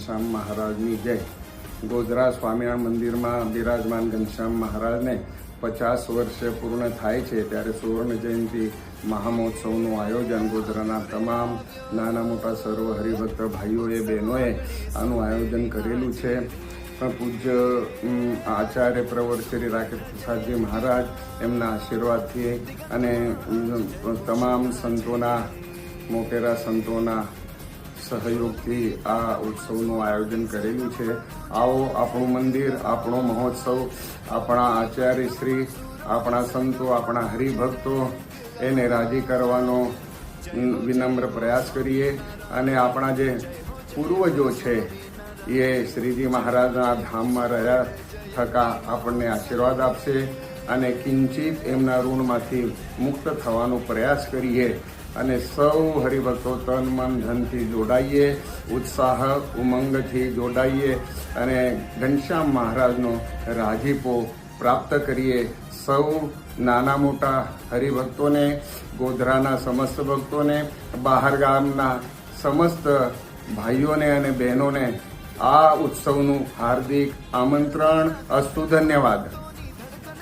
ઘનશ્યામ મહારાજની જય. ગોધરા સ્વામિનારાયણ મંદિરમાં બિરાજમાન ઘનશ્યામ મહારાજને 50 વર્ષ પૂર્ણ થાય છે ત્યારે સુવર્ણ જયંતિ મહામહોત્સવનું આયોજન ગોધરાના તમામ નાના મોટા સર્વ હરિભક્ત ભાઈઓએ બહેનોએ આનું આયોજન કરેલું છે. પૂજ્ય આચાર્ય પ્રવર શ્રી રાકેશ પ્રસાદજી મહારાજ એમના આશીર્વાદથી અને તમામ સંતોના મોટેરા સંતોના સહયોગથી આ ઉત્સવનું આયોજન કરેલું છે. આવો આપણું મંદિર, આપણો મહોત્સવ, આપણા આચાર્યશ્રી, આપણા સંતો, આપણા હરિભક્તો એને રાજી કરવાનો વિનમ્ર પ્રયાસ કરીએ અને આપણા જે પૂર્વજો છે એ શ્રીજી મહારાજના ધામમાં રહ્યા થકા આપણને આશીર્વાદ આપશે અને કિંચિત એમના ઋણમાંથી મુક્ત થવાનો પ્રયાસ કરીએ અને સૌ હરિભક્તો તન મન ધનથી જોડાઈએ, ઉત્સાહ ઉમંગથી જોડાઈએ અને ઘનશ્યામ મહારાજનો રાજીપો પ્રાપ્ત કરીએ. સૌ નાના મોટા હરિભક્તોને, ગોધરાના સમસ્ત ભક્તોને, બહાર ગામના સમસ્ત ભાઈઓને અને બહેનોને આ ઉત્સવનું હાર્દિક આમંત્રણ. અસ્તુ. ધન્યવાદ.